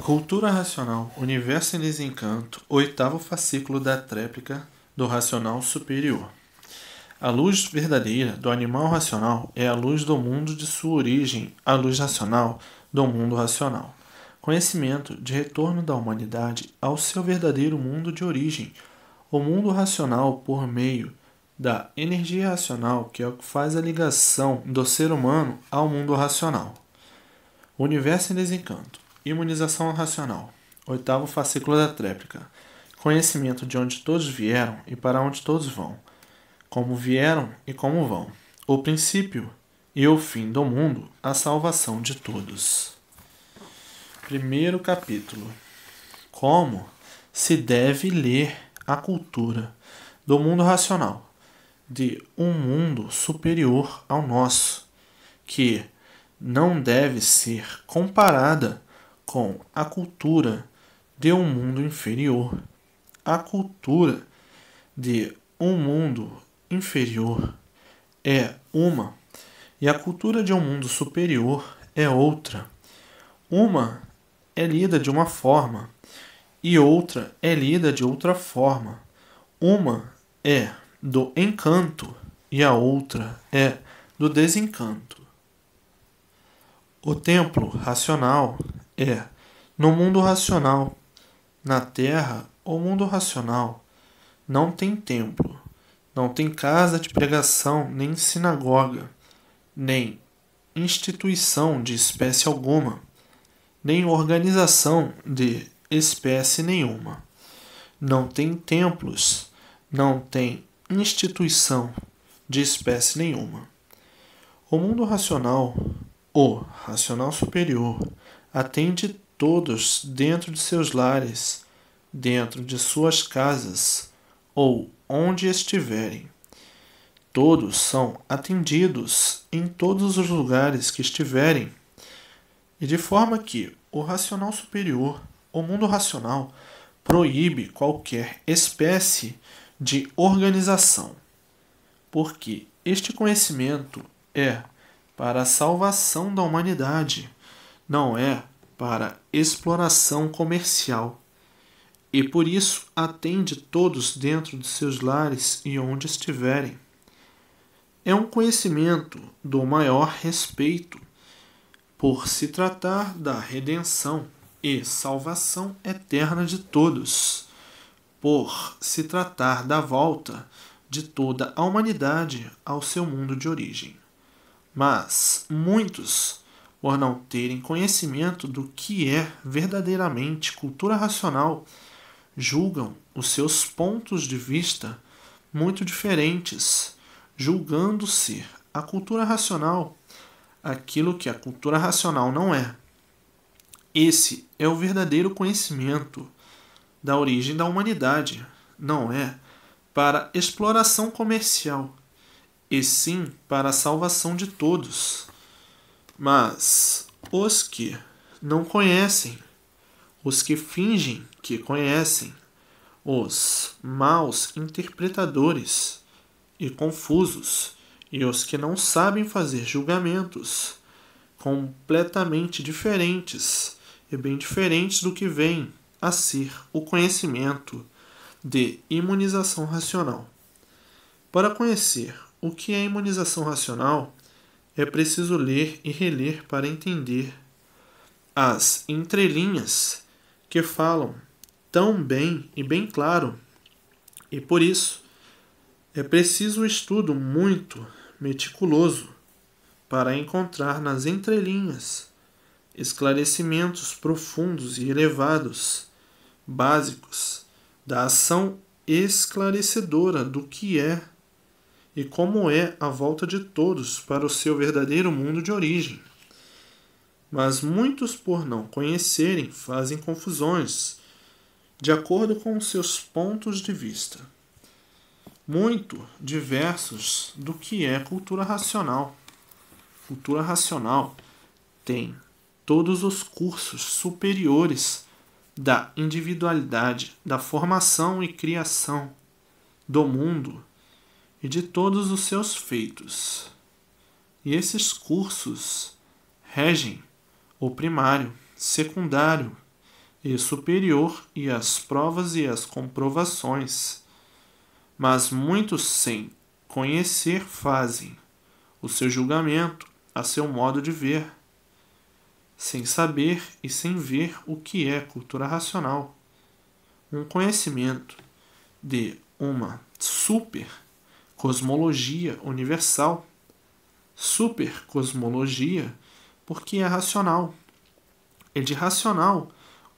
Cultura racional, universo em desencanto, oitavo fascículo da tréplica do racional superior. A luz verdadeira do animal racional é a luz do mundo de sua origem, a luz racional do mundo racional. Conhecimento de retorno da humanidade ao seu verdadeiro mundo de origem, o mundo racional por meio da energia racional, que é o que faz a ligação do ser humano ao mundo racional. Universo em desencanto. Imunização racional. Oitavo fascículo da tréplica. Conhecimento de onde todos vieram e para onde todos vão. Como vieram e como vão. O princípio e o fim do mundo, a salvação de todos. Primeiro capítulo. Como se deve ler a cultura do mundo racional, de um mundo superior ao nosso, que não deve ser comparada com a cultura de um mundo inferior. A cultura de um mundo inferior é uma, e a cultura de um mundo superior é outra. Uma é lida de uma forma e outra é lida de outra forma. Uma é do encanto e a outra é do desencanto. O templo racional é no mundo racional. Na Terra, o mundo racional não tem templo, não tem casa de pregação, nem sinagoga, nem instituição de espécie alguma, nem organização de espécie nenhuma. Não tem templos, não tem instituição de espécie nenhuma. O mundo racional, o racional superior, atende todos dentro de seus lares, dentro de suas casas ou onde estiverem. Todos são atendidos em todos os lugares que estiverem, e de forma que o racional superior, o mundo racional, proíbe qualquer espécie de organização, porque este conhecimento é para a salvação da humanidade, não é para exploração comercial, e por isso atende todos dentro de seus lares e onde estiverem. É um conhecimento do maior respeito, por se tratar da redenção e salvação eterna de todos, por se tratar da volta de toda a humanidade ao seu mundo de origem. Mas muitos, por não terem conhecimento do que é verdadeiramente cultura racional, julgam os seus pontos de vista muito diferentes, julgando ser a cultura racional aquilo que a cultura racional não é. Esse é o verdadeiro conhecimento da origem da humanidade, não é para exploração comercial, e sim para a salvação de todos. Mas os que não conhecem, os que fingem que conhecem, os maus interpretadores e confusos, e os que não sabem fazer julgamentos completamente diferentes e bem diferentes do que vem a ser o conhecimento de imunização racional. Para conhecer o que é imunização racional, é preciso ler e reler para entender as entrelinhas que falam tão bem e bem claro, e por isso é preciso um estudo muito meticuloso para encontrar nas entrelinhas esclarecimentos profundos e elevados, básicos, da ação esclarecedora do que é e como é a volta de todos para o seu verdadeiro mundo de origem. Mas muitos, por não conhecerem, fazem confusões, de acordo com os seus pontos de vista, muito diversos do que é cultura racional. Cultura racional tem todos os cursos superiores da individualidade, da formação e criação do mundo e de todos os seus feitos. E esses cursos regem o primário, secundário e superior e as provas e as comprovações. Mas muitos sem conhecer fazem o seu julgamento a seu modo de ver, sem saber e sem ver o que é cultura racional. Um conhecimento de uma super cosmologia universal. Super cosmologia porque é racional. É de racional.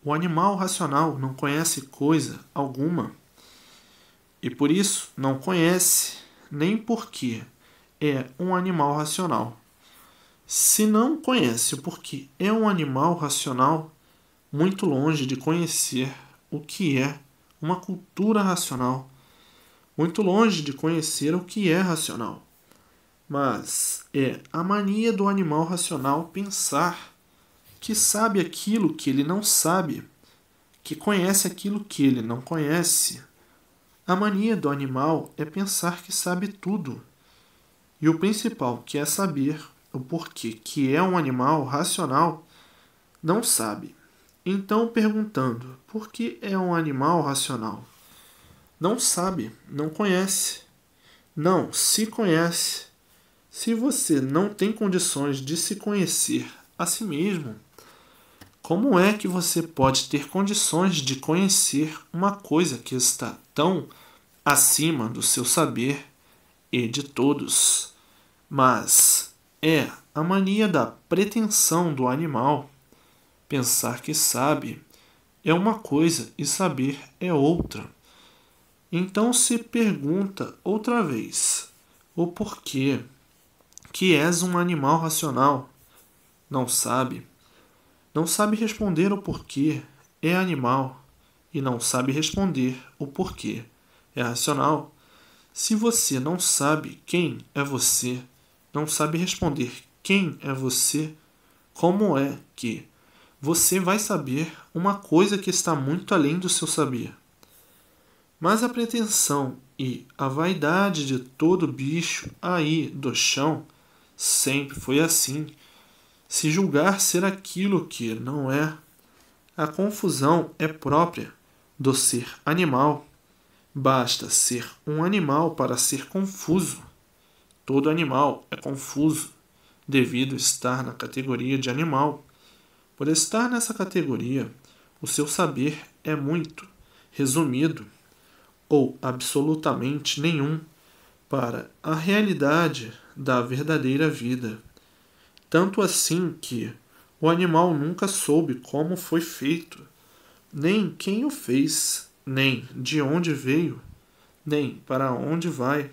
O animal racional não conhece coisa alguma. E por isso não conhece nem porque é um animal racional. Se não conhece o porquê é um animal racional, muito longe de conhecer o que é uma cultura racional, muito longe de conhecer o que é racional. Mas é a mania do animal racional pensar que sabe aquilo que ele não sabe, que conhece aquilo que ele não conhece. A mania do animal é pensar que sabe tudo. E o principal, que é saber o porquê que é um animal racional, não sabe. Então, perguntando por que é um animal racional, não sabe, não conhece. Não se conhece. Se você não tem condições de se conhecer a si mesmo, como é que você pode ter condições de conhecer uma coisa que está tão acima do seu saber e de todos? Mas é a mania da pretensão do animal. Pensar que sabe é uma coisa e saber é outra. Então se pergunta outra vez o porquê que és um animal racional. Não sabe. Não sabe responder o porquê é animal e não sabe responder o porquê é racional. Se você não sabe quem é você, não sabe responder quem é você, como é que você vai saber uma coisa que está muito além do seu saber? Mas a pretensão e a vaidade de todo bicho aí do chão sempre foi assim. Se julgar ser aquilo que não é, a confusão é própria do ser animal. Basta ser um animal para ser confuso. Todo animal é confuso devido estar na categoria de animal. Por estar nessa categoria, o seu saber é muito resumido ou absolutamente nenhum para a realidade da verdadeira vida. Tanto assim que o animal nunca soube como foi feito, nem quem o fez, nem de onde veio, nem para onde vai.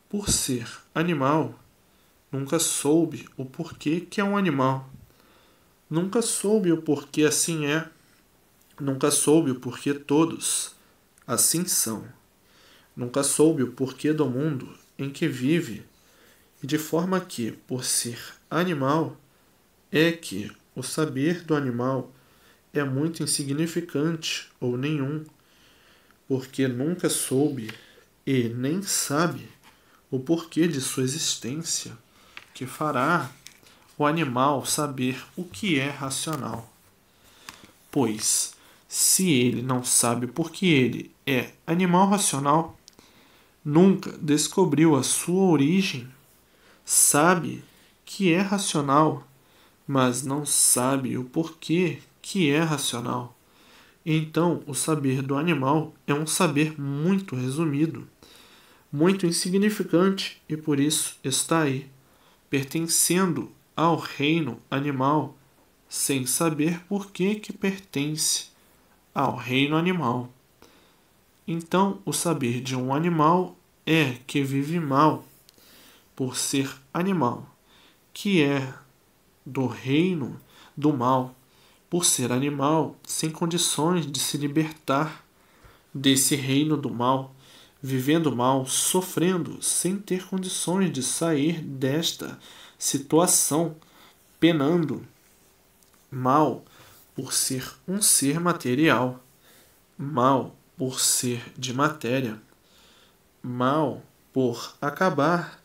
Por ser animal, nunca soube o porquê que é um animal. Nunca soube o porquê assim é. Nunca soube o porquê todos assim são. Nunca soube o porquê do mundo em que vive, e de forma que, por ser animal, é que o saber do animal é muito insignificante ou nenhum, porque nunca soube e nem sabe o porquê de sua existência, que fará o animal saber o que é racional. Pois, se ele não sabe por que ele é animal racional, nunca descobriu a sua origem, sabe que é racional, mas não sabe o porquê que é racional. Então, o saber do animal é um saber muito resumido, muito insignificante e por isso está aí, pertencendo ao reino animal, sem saber por que pertence ao reino animal. Então, o saber de um animal é que vive mal, por ser animal, que é do reino do mal, por ser animal, sem condições de se libertar desse reino do mal, vivendo mal, sofrendo, sem ter condições de sair desta situação, penando mal por ser um ser material, mal por ser de matéria, mal por acabar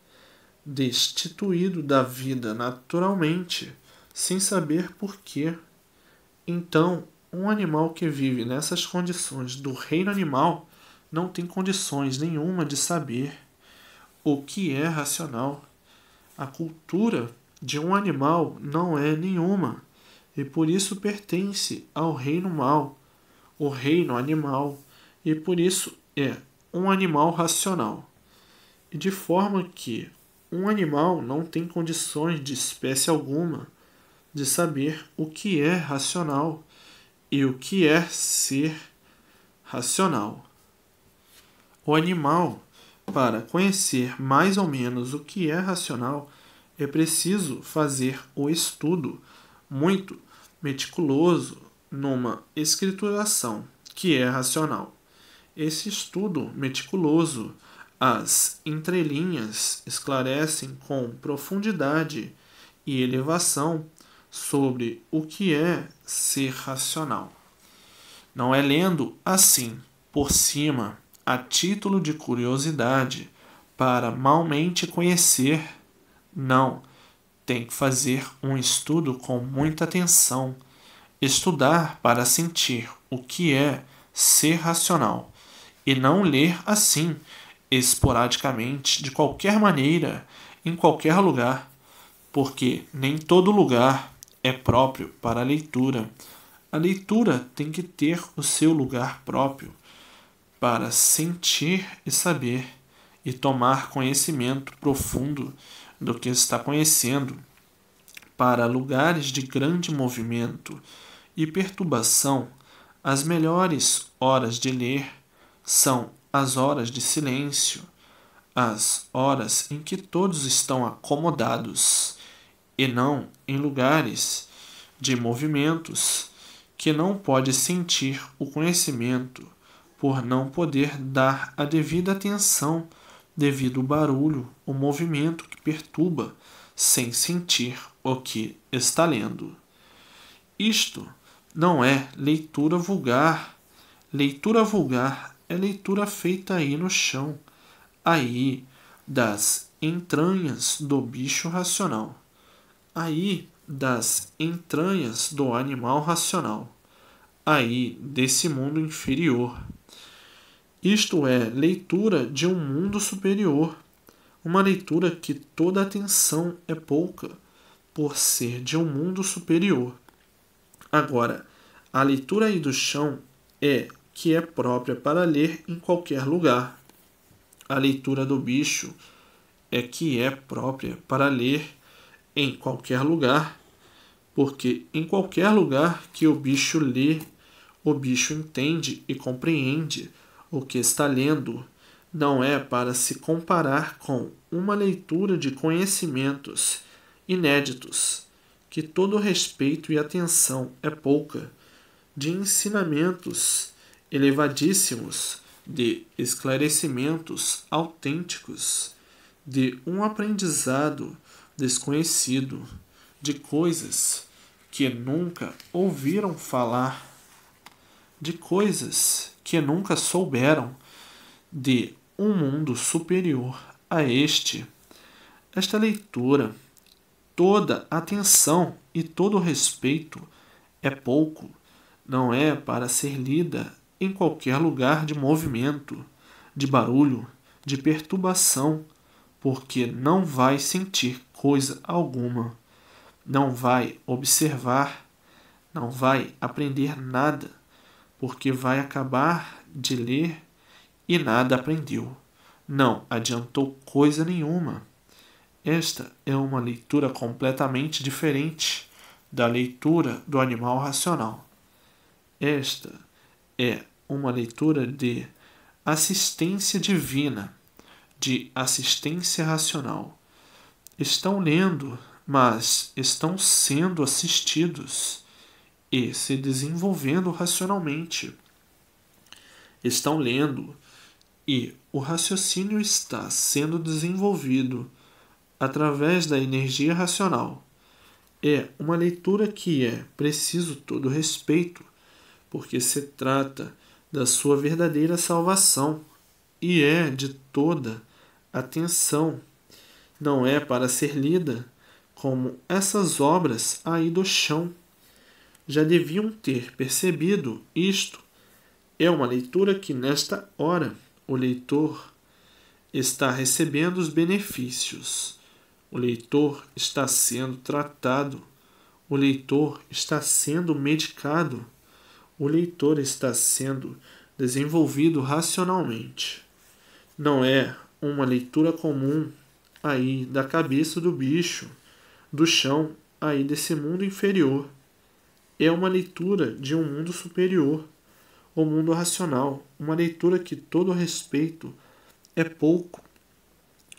destituído da vida naturalmente, sem saber por quê. Então, um animal que vive nessas condições do reino animal não tem condições nenhuma de saber o que é racional. A cultura de um animal não é nenhuma e por isso pertence ao reino mal, o reino animal, e por isso é um animal racional. E de forma que um animal não tem condições de espécie alguma de saber o que é racional e o que é ser racional. O animal, para conhecer mais ou menos o que é racional, é preciso fazer o estudo muito meticuloso numa escrituração que é racional. Esse estudo meticuloso, as entrelinhas esclarecem com profundidade e elevação sobre o que é ser racional. Não é lendo assim, por cima, a título de curiosidade, para malmente conhecer. Não, tem que fazer um estudo com muita atenção, estudar para sentir o que é ser racional, e não ler assim, esporadicamente, de qualquer maneira, em qualquer lugar, porque nem todo lugar é próprio para a leitura. A leitura tem que ter o seu lugar próprio para sentir e saber e tomar conhecimento profundo do que está conhecendo. Para lugares de grande movimento e perturbação, as melhores horas de ler são as horas de silêncio, as horas em que todos estão acomodados, e não em lugares de movimentos que não pode sentir o conhecimento por não poder dar a devida atenção devido ao barulho, o movimento que perturba, sem sentir o que está lendo. Isto não é leitura vulgar. Leitura vulgar é leitura feita aí no chão, aí das entranhas do bicho racional, aí das entranhas do animal racional, aí desse mundo inferior. Isto é leitura de um mundo superior, uma leitura que toda atenção é pouca, por ser de um mundo superior. Agora, a leitura aí do chão é que é própria para ler em qualquer lugar. A leitura do bicho é que é própria para ler em qualquer lugar, porque em qualquer lugar que o bicho lê, o bicho entende e compreende o que está lendo. Não é para se comparar com uma leitura de conhecimentos inéditos, que todo respeito e atenção é pouca, de ensinamentos elevadíssimos, de esclarecimentos autênticos, de um aprendizado desconhecido, de coisas que nunca ouviram falar, de coisas que nunca souberam, de um mundo superior a este. Esta leitura, toda atenção e todo respeito é pouco, não é para ser lida em qualquer lugar de movimento, de barulho, de perturbação, porque não vai sentir coisa alguma, não vai observar, não vai aprender nada, porque vai acabar de ler e nada aprendeu, não adiantou coisa nenhuma. Esta é uma leitura completamente diferente da leitura do animal racional. Esta é uma leitura de assistência divina, de assistência racional. Estão lendo, mas estão sendo assistidos e se desenvolvendo racionalmente. Estão lendo e o raciocínio está sendo desenvolvido através da energia racional. É uma leitura que é preciso todo respeito, porque se trata da sua verdadeira salvação e é de toda atenção. Não é para ser lida como essas obras aí do chão, já deviam ter percebido isto. É uma leitura que, nesta hora, o leitor está recebendo os benefícios. O leitor está sendo tratado. O leitor está sendo medicado. O leitor está sendo desenvolvido racionalmente. Não é uma leitura comum aí da cabeça do bicho, do chão aí desse mundo inferior. É uma leitura de um mundo superior, o mundo racional, uma leitura que todo respeito é pouco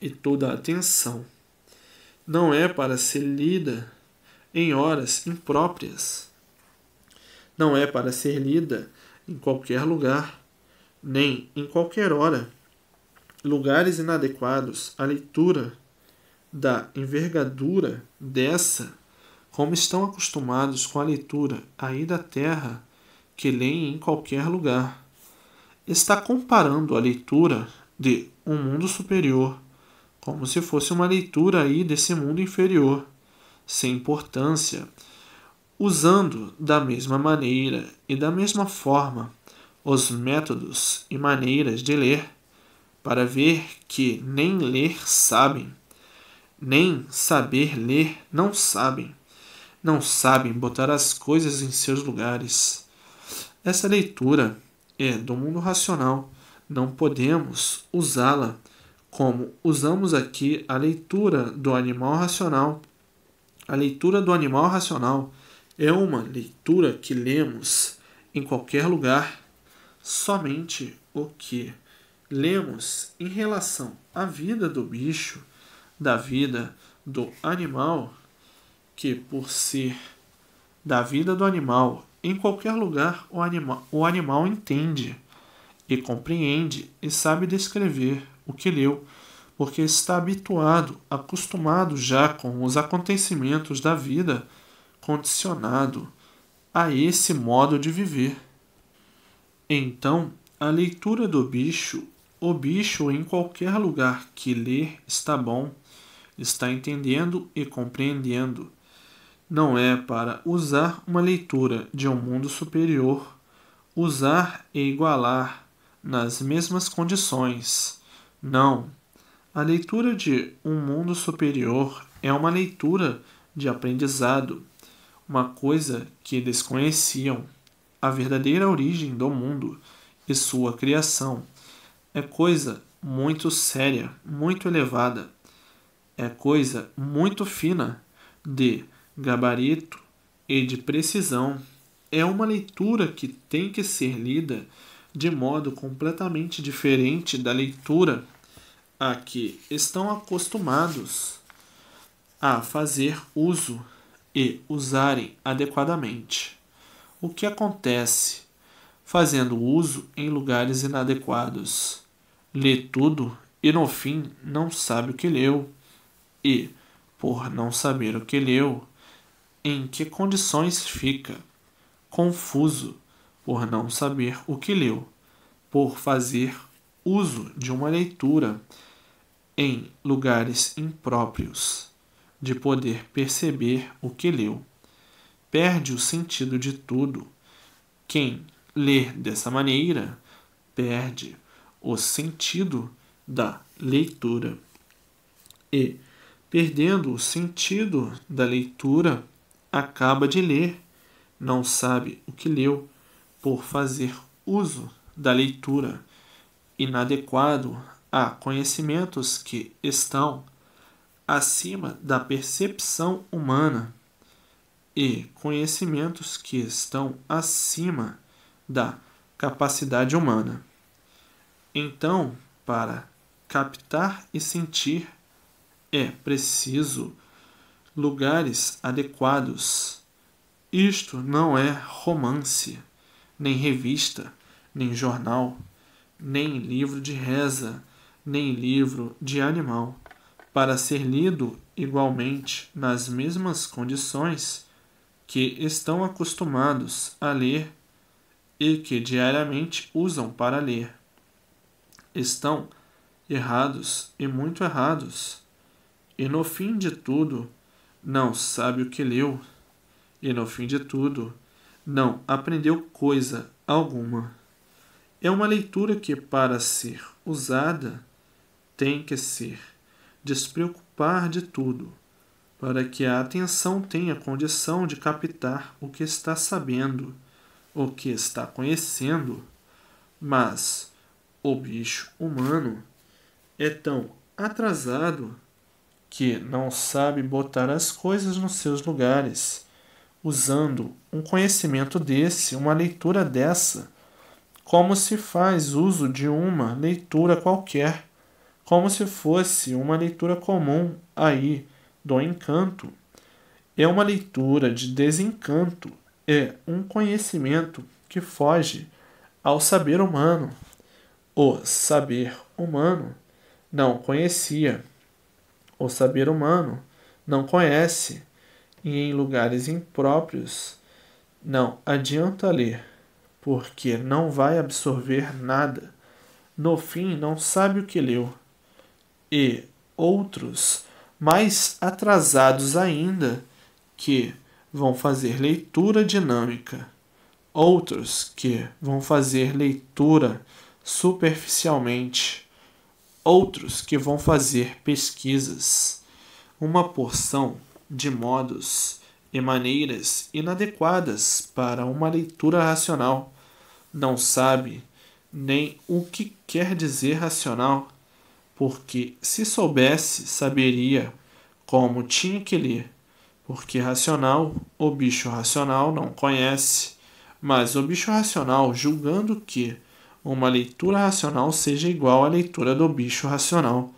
e toda atenção. Não é para ser lida em horas impróprias. Não é para ser lida em qualquer lugar, nem em qualquer hora. Lugares inadequados à leitura da envergadura dessa, como estão acostumados com a leitura aí da terra, que leem em qualquer lugar. Está comparando a leitura de um mundo superior, como se fosse uma leitura aí desse mundo inferior, sem importância, usando da mesma maneira e da mesma forma os métodos e maneiras de ler, para ver que nem ler sabem, nem saber ler não sabem, não sabem botar as coisas em seus lugares. Essa leitura é do mundo racional, não podemos usá-la como usamos aqui a leitura do animal racional. A leitura do animal racional é uma leitura que lemos em qualquer lugar. Somente o que lemos em relação à vida do bicho, da vida do animal, que por ser da vida do animal, em qualquer lugar o animal entende e compreende e sabe descrever o que leu, porque está habituado, acostumado já com os acontecimentos da vida, condicionado a esse modo de viver. Então, a leitura do bicho, o bicho em qualquer lugar que lê está bom, está entendendo e compreendendo. Não é para usar uma leitura de um mundo superior, usar e igualar nas mesmas condições. Não. A leitura de um mundo superior é uma leitura de aprendizado, uma coisa que desconheciam, a verdadeira origem do mundo e sua criação. É coisa muito séria, muito elevada. É coisa muito fina, de gabarito e de precisão. É uma leitura que tem que ser lida de modo completamente diferente da leitura a que estão acostumados a fazer uso e usarem adequadamente. O que acontece fazendo uso em lugares inadequados? Lê tudo e no fim não sabe o que leu. E, por não saber o que leu, em que condições fica? Confuso, por não saber o que leu, por fazer uso de uma leitura em lugares impróprios, de poder perceber o que leu. Perde o sentido de tudo. Quem lê dessa maneira perde o sentido da leitura. E, perdendo o sentido da leitura, acaba de ler, não sabe o que leu, por fazer uso da leitura inadequado a conhecimentos que estão acima da percepção humana e conhecimentos que estão acima da capacidade humana. Então, para captar e sentir, é preciso lugares adequados. Isto não é romance, nem revista, nem jornal, nem livro de reza, nem livro de animal, para ser lido igualmente nas mesmas condições que estão acostumados a ler e que diariamente usam para ler. Estão errados e muito errados, e no fim de tudo não sabe o que leu, e no fim de tudo não aprendeu coisa alguma. É uma leitura que, para ser usada, tem que ser despreocupar de tudo, para que a atenção tenha condição de captar o que está sabendo, o que está conhecendo. Mas o bicho humano é tão atrasado que não sabe botar as coisas nos seus lugares, usando um conhecimento desse, uma leitura dessa, como se faz uso de uma leitura qualquer, como se fosse uma leitura comum aí do encanto. É uma leitura de desencanto, é um conhecimento que foge ao saber humano. O saber humano não conhecia. O saber humano não conhece, e em lugares impróprios não adianta ler, porque não vai absorver nada. No fim, não sabe o que leu. E outros, mais atrasados ainda, que vão fazer leitura dinâmica. Outros que vão fazer leitura superficialmente. Outros que vão fazer pesquisas. Uma porção de modos e maneiras inadequadas para uma leitura racional. Não sabe nem o que quer dizer racional, porque se soubesse, saberia como tinha que ler, porque racional, o bicho racional não conhece, mas o bicho racional, julgando que uma leitura racional seja igual à leitura do bicho racional.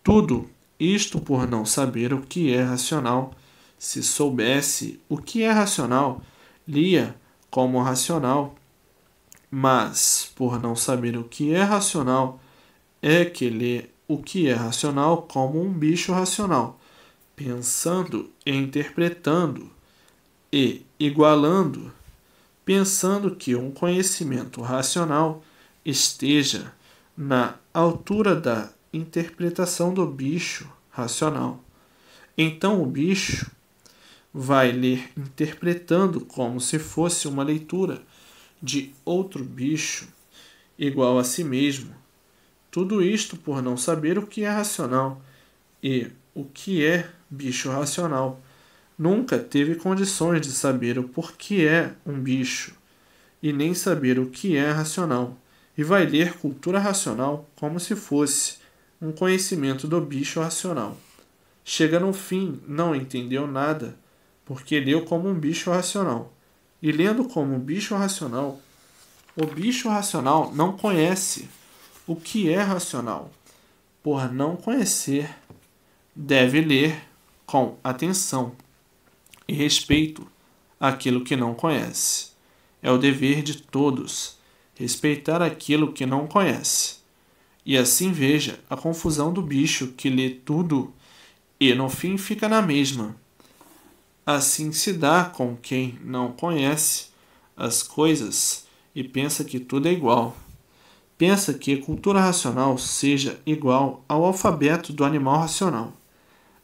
Tudo isto por não saber o que é racional. Se soubesse o que é racional, lia como racional, mas por não saber o que é racional, é que lê o que é racional como um bicho racional, pensando e interpretando e igualando, pensando que um conhecimento racional esteja na altura da interpretação do bicho racional. Então o bicho vai ler interpretando como se fosse uma leitura de outro bicho igual a si mesmo. Tudo isto por não saber o que é racional e o que é bicho racional. Nunca teve condições de saber o porquê é um bicho e nem saber o que é racional. E vai ler cultura racional como se fosse um conhecimento do bicho racional. Chega no fim, não entendeu nada, porque leu como um bicho racional. E lendo como um bicho racional, o bicho racional não conhece o que é racional. Por não conhecer, deve ler com atenção e respeito aquilo que não conhece. É o dever de todos respeitar aquilo que não conhece. E assim veja a confusão do bicho que lê tudo e no fim fica na mesma. Assim se dá com quem não conhece as coisas e pensa que tudo é igual. Pensa que a cultura racional seja igual ao alfabeto do animal racional.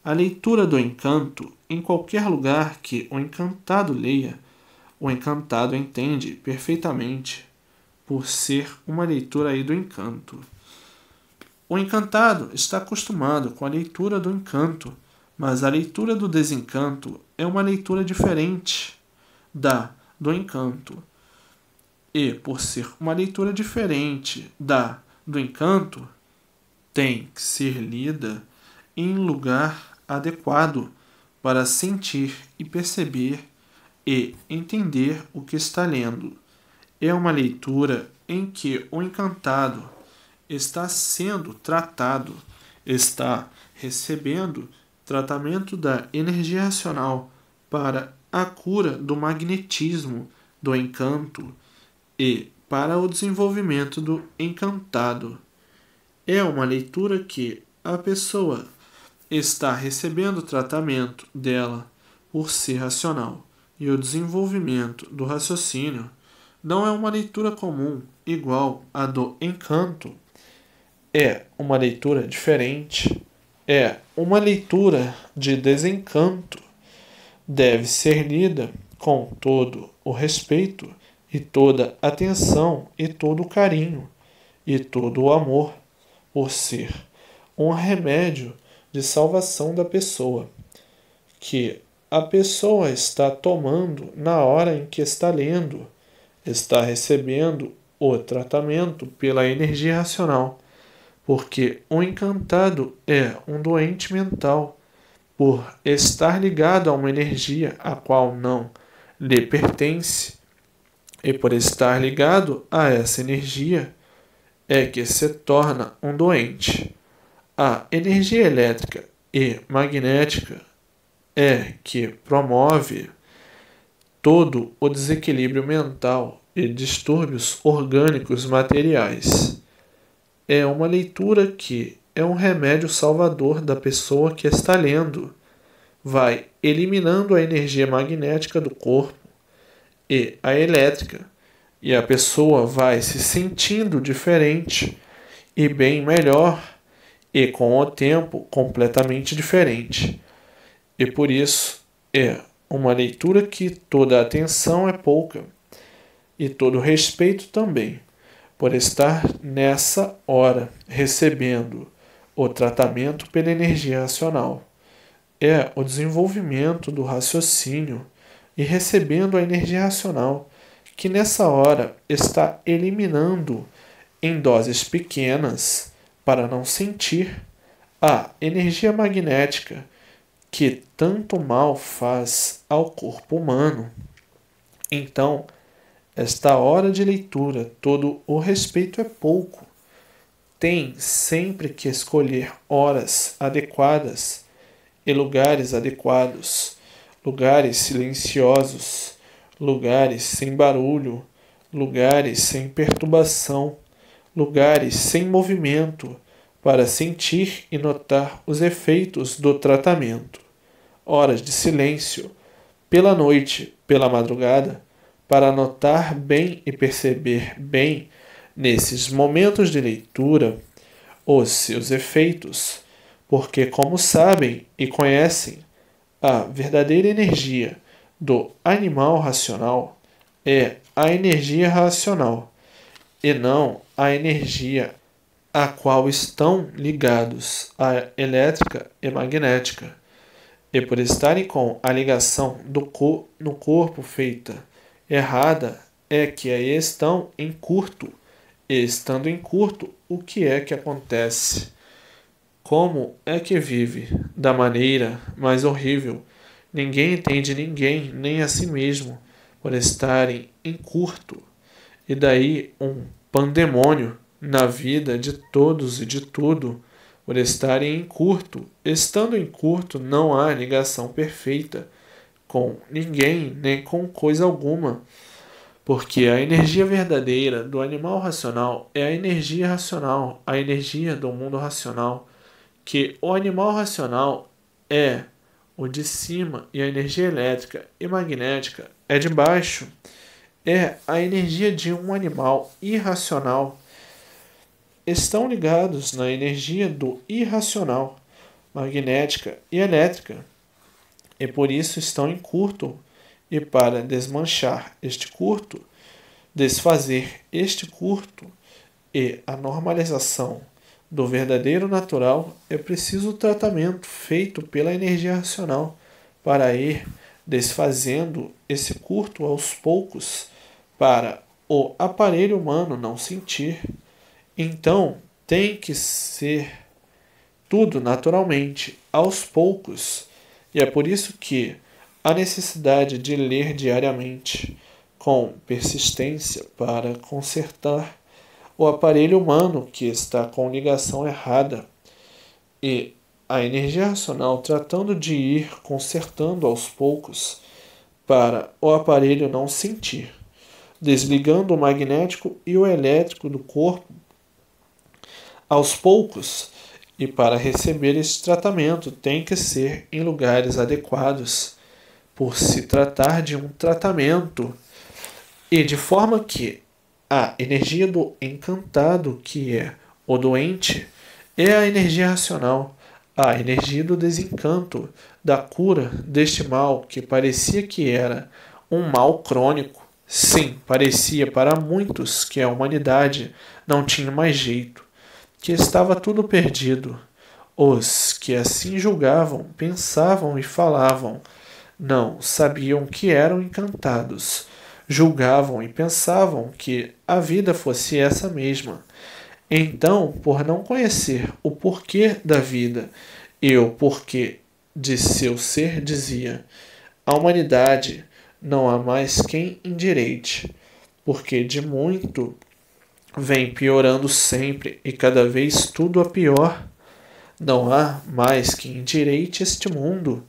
A leitura do encanto, em qualquer lugar que o encantado leia, o encantado entende perfeitamente, por ser uma leitura aí do encanto. O encantado está acostumado com a leitura do encanto, mas a leitura do desencanto é uma leitura diferente da do encanto. E, por ser uma leitura diferente da do encanto, tem que ser lida em lugar adequado para sentir e perceber e entender o que está lendo. É uma leitura em que o encantado está sendo tratado, está recebendo tratamento da energia racional para a cura do magnetismo do encanto e para o desenvolvimento do encantado. É uma leitura que a pessoa está recebendo tratamento dela por ser racional, e o desenvolvimento do raciocínio não é uma leitura comum igual à do encanto. É uma leitura diferente, é uma leitura de desencanto. Deve ser lida com todo o respeito e toda a atenção e todo o carinho e todo o amor, por ser um remédio de salvação da pessoa, que a pessoa está tomando na hora em que está lendo, está recebendo o tratamento pela energia racional, porque o encantado é um doente mental, por estar ligado a uma energia a qual não lhe pertence, e por estar ligado a essa energia é que se torna um doente. A energia elétrica e magnética é que promove todo o desequilíbrio mental e distúrbios orgânicos materiais. É uma leitura que é um remédio salvador da pessoa que está lendo. Vai eliminando a energia magnética do corpo e a elétrica, e a pessoa vai se sentindo diferente e bem melhor, e com o tempo completamente diferente. E por isso é uma leitura que toda a atenção é pouca e todo o respeito também, por estar nessa hora recebendo o tratamento pela energia racional. É o desenvolvimento do raciocínio e recebendo a energia racional, que nessa hora está eliminando em doses pequenas, para não sentir, a energia magnética que tanto mal faz ao corpo humano. Então, esta hora de leitura, todo o respeito é pouco. Tem sempre que escolher horas adequadas e lugares adequados, lugares silenciosos, lugares sem barulho, lugares sem perturbação, lugares sem movimento, para sentir e notar os efeitos do tratamento. Horas de silêncio, pela noite, pela madrugada, para notar bem e perceber bem, nesses momentos de leitura, os seus efeitos, porque, como sabem e conhecem, a verdadeira energia do animal racional é a energia racional, e não a energia a qual estão ligados a elétrica e magnética. E por estarem com a ligação no corpo feita errada, é que aí estão em curto. E estando em curto, o que é que acontece? Como é que vive da maneira mais horrível? Ninguém entende ninguém, nem a si mesmo, por estarem em curto. E daí um pandemônio na vida de todos e de tudo, por estarem em curto. Estando em curto, não há ligação perfeita com ninguém, nem com coisa alguma, porque a energia verdadeira do animal racional é a energia racional, a energia do mundo racional, que o animal racional é o de cima e a energia elétrica e magnética é de baixo, é a energia de um animal irracional. Estão ligados na energia do irracional, magnética e elétrica, e por isso estão em curto, e para desmanchar este curto, desfazer este curto e a normalização do verdadeiro natural, é preciso o tratamento feito pela energia racional para ir desfazendo esse curto aos poucos, para o aparelho humano não sentir. Então, tem que ser tudo naturalmente, aos poucos, e é por isso que a necessidade de ler diariamente, com persistência, para consertar o aparelho humano que está com ligação errada, e a energia racional tratando de ir consertando aos poucos, para o aparelho não sentir, desligando o magnético e o elétrico do corpo aos poucos. E para receber esse tratamento tem que ser em lugares adequados, por se tratar de um tratamento, e de forma que a energia do encantado, que é o doente, é a energia racional, a energia do desencanto, da cura deste mal que parecia que era um mal crônico. Sim, parecia para muitos que a humanidade não tinha mais jeito, que estava tudo perdido. Os que assim julgavam, pensavam e falavam, não sabiam que eram encantados. Julgavam e pensavam que a vida fosse essa mesma. Então, por não conhecer o porquê da vida e o porquê de seu ser, dizia: a humanidade não há mais quem endireite, porque de muito vem piorando sempre e cada vez tudo a pior. Não há mais quem endireite este mundo,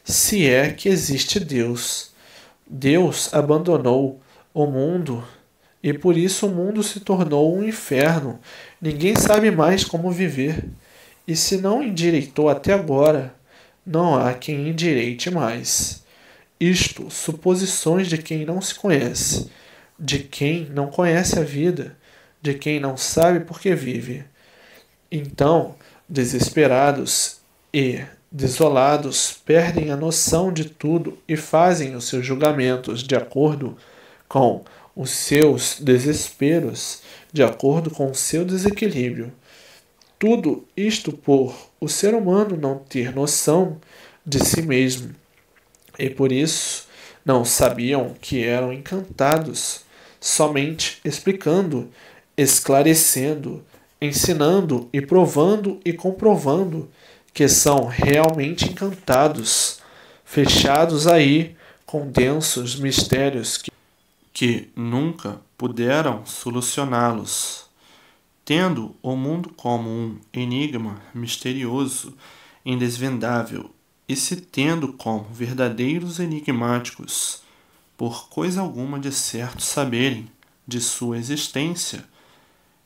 se é que existe Deus. Deus abandonou o mundo e por isso o mundo se tornou um inferno. Ninguém sabe mais como viver. E se não endireitou até agora, não há quem endireite mais. Isto, suposições de quem não se conhece, de quem não conhece a vida, de quem não sabe por que vive. Então, desesperados e desolados, perdem a noção de tudo e fazem os seus julgamentos de acordo com os seus desesperos, de acordo com o seu desequilíbrio. Tudo isto por o ser humano não ter noção de si mesmo e por isso não sabiam que eram encantados, somente explicando, esclarecendo, ensinando e provando e comprovando que são realmente encantados, fechados aí com densos mistérios que nunca puderam solucioná-los, tendo o mundo como um enigma misterioso, indesvendável, e se tendo como verdadeiros enigmáticos, por coisa alguma de certo saberem de sua existência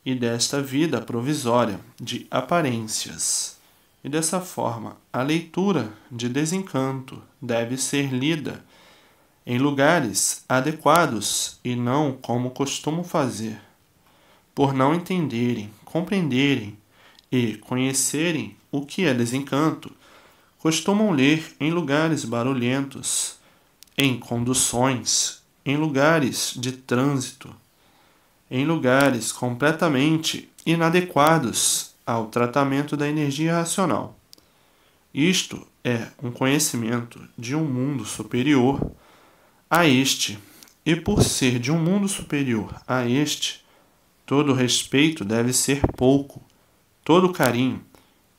e desta vida provisória de aparências. E dessa forma, a leitura de desencanto deve ser lida em lugares adequados e não como costumam fazer, por não entenderem, compreenderem e conhecerem o que é desencanto, costumam ler em lugares barulhentos, em conduções, em lugares de trânsito, em lugares completamente inadequados ao tratamento da energia racional. Isto é um conhecimento de um mundo superior a este, e por ser de um mundo superior a este, todo respeito deve ser pouco, todo carinho,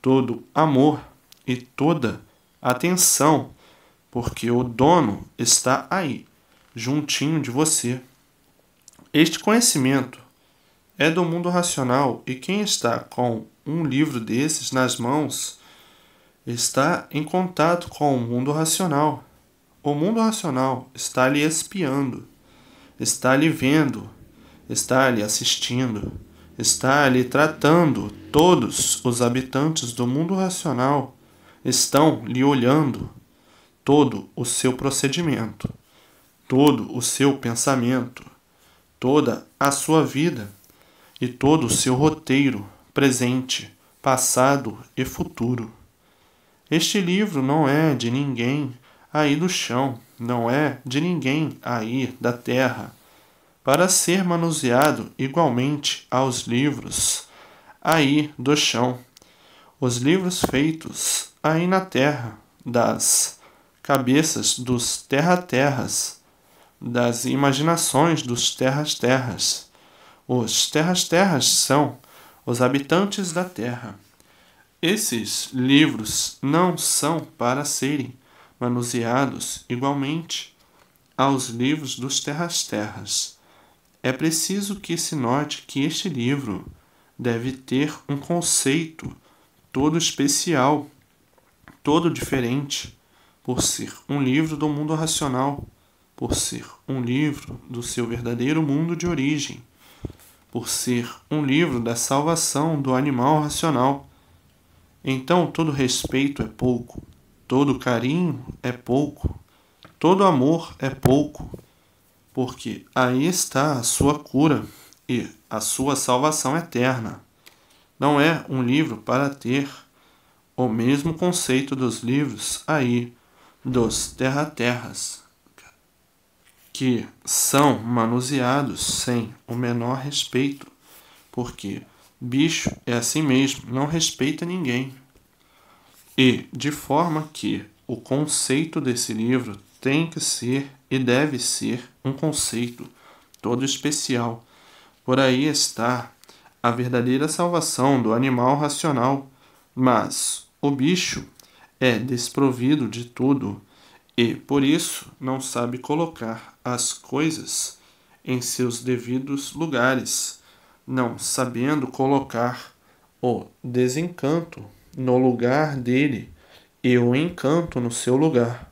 todo amor e toda atenção, porque o dono está aí, juntinho de você. Este conhecimento é do mundo racional e quem está com um livro desses nas mãos está em contato com o mundo racional. O mundo racional está lhe espiando, está lhe vendo, está lhe assistindo, está lhe tratando. Todos os habitantes do mundo racional estão lhe olhando todo o seu procedimento, todo o seu pensamento, toda a sua vida e todo o seu roteiro presente, passado e futuro. Este livro não é de ninguém aí do chão, não é de ninguém aí da terra, para ser manuseado igualmente aos livros aí do chão, os livros feitos aí na terra, das cabeças dos terra-terras, das imaginações dos terras-terras. Os terras-terras são os habitantes da terra. Esses livros não são para serem manuseados igualmente aos livros dos terras-terras. É preciso que se note que este livro deve ter um conceito todo especial, todo diferente, por ser um livro do mundo racional, por ser um livro do seu verdadeiro mundo de origem, por ser um livro da salvação do animal racional. Então todo respeito é pouco, todo carinho é pouco, todo amor é pouco, porque aí está a sua cura e a sua salvação eterna. Não é um livro para ter o mesmo conceito dos livros aí, dos terra-terras. que são manuseados sem o menor respeito, porque bicho é assim mesmo, não respeita ninguém. E de forma que o conceito desse livro tem que ser e deve ser um conceito todo especial. Por aí está a verdadeira salvação do animal racional, mas o bicho é desprovido de tudo e, por isso, não sabe colocar as coisas em seus devidos lugares, não sabendo colocar o desencanto no lugar dele e o encanto no seu lugar.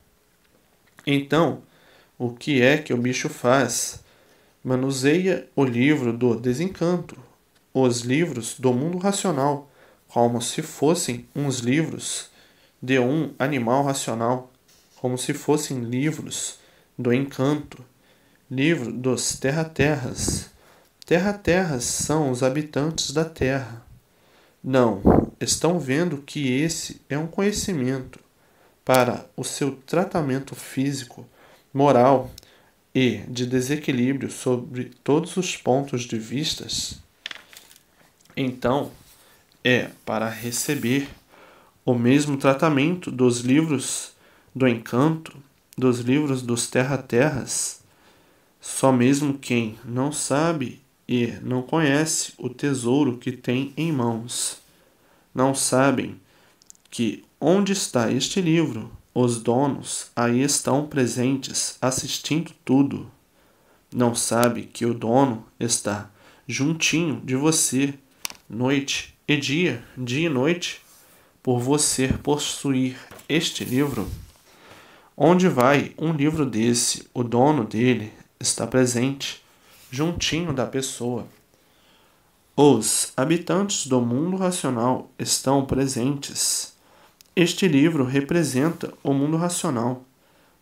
Então, o que é que o bicho faz? Manuseia o livro do desencanto, os livros do mundo racional, como se fossem uns livros de um animal racional, como se fossem livros do encanto, livro dos terra-terras. Terra-terras são os habitantes da terra. Não, estão vendo que esse é um conhecimento para o seu tratamento físico, moral e de desequilíbrio sobre todos os pontos de vistas. Então, é para receber o mesmo tratamento dos livros do encanto, dos livros dos terra-terras. Só mesmo quem não sabe e não conhece o tesouro que tem em mãos. Não sabem que onde está este livro, os donos aí estão presentes, assistindo tudo. Não sabe que o dono está juntinho de você, noite e dia, dia e noite, por você possuir este livro. Onde vai um livro desse, o dono dele está presente, juntinho da pessoa. Os habitantes do mundo racional estão presentes. Este livro representa o mundo racional,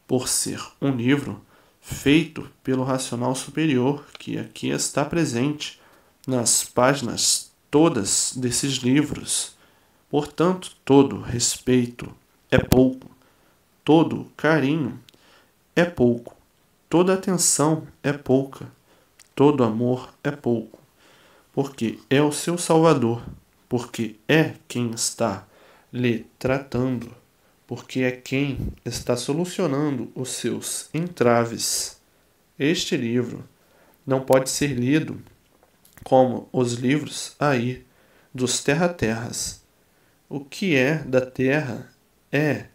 por ser um livro feito pelo racional superior que aqui está presente nas páginas todas desses livros. Portanto, todo respeito é pouco, todo carinho é pouco, toda atenção é pouca, todo amor é pouco, porque é o seu Salvador, porque é quem está lhe tratando, porque é quem está solucionando os seus entraves. Este livro não pode ser lido como os livros aí dos terra-terras. O que é da terra é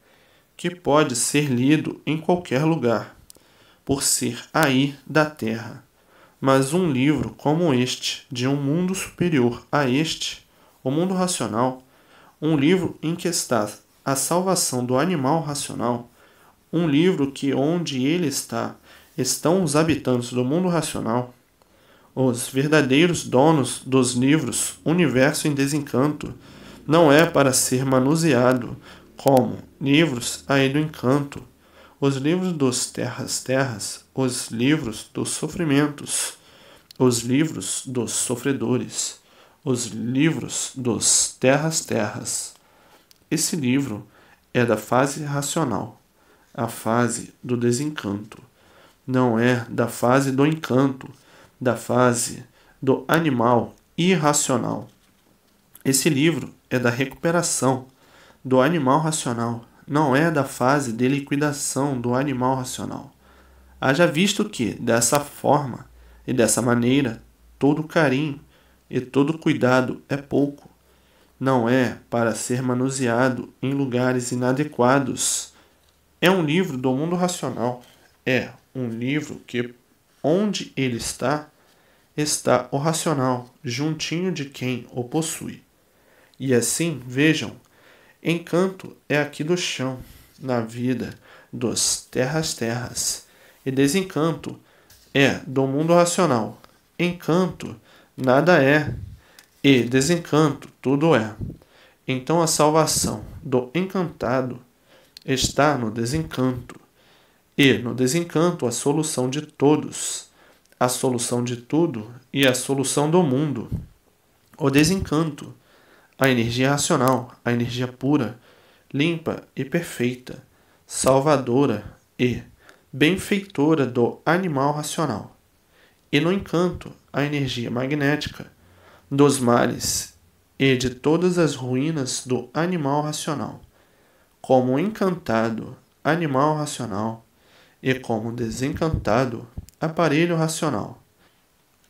que pode ser lido em qualquer lugar, por ser aí da terra. Mas um livro como este, de um mundo superior a este, o mundo racional, um livro em que está a salvação do animal racional, um livro que onde ele está, estão os habitantes do mundo racional, os verdadeiros donos dos livros Universo em Desencanto, não é para ser manuseado como livros aí do encanto, os livros dos terras, os livros dos sofrimentos, os livros dos sofredores, os livros dos terras. Esse livro é da fase racional, a fase do desencanto. Não é da fase do encanto, da fase do animal irracional. Esse livro é da recuperação do animal racional, não é da fase de liquidação do animal racional. Haja visto que, dessa forma e dessa maneira, todo carinho e todo cuidado é pouco. Não é para ser manuseado em lugares inadequados. É um livro do mundo racional. É um livro que, onde ele está o racional, juntinho de quem o possui. E assim, vejam, encanto é aqui do chão, na vida dos terras, e desencanto é do mundo racional. Encanto nada é, e desencanto tudo é. Então a salvação do encantado está no desencanto, e no desencanto a solução de todos, a solução de tudo e a solução do mundo. O desencanto, a energia racional, a energia pura, limpa e perfeita, salvadora e benfeitora do animal racional, e no encanto a energia magnética dos males e de todas as ruínas do animal racional, como encantado animal racional e como desencantado aparelho racional,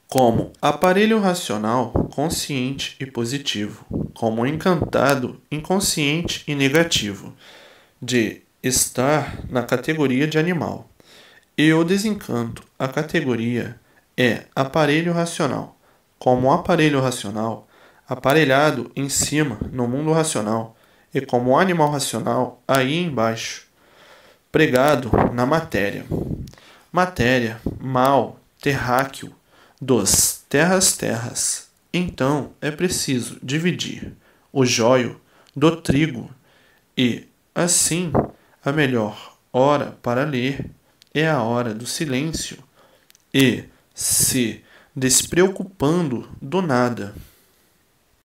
como aparelho racional consciente e positivo, como encantado inconsciente e negativo, de estar na categoria de animal, e o desencanto, a categoria é aparelho racional, como aparelho racional aparelhado em cima no mundo racional e como animal racional aí embaixo, pregado na matéria. Matéria, mal, terráqueo, dos terras. Então é preciso dividir o jóio do trigo e, assim, a melhor hora para ler é a hora do silêncio e se despreocupando do nada.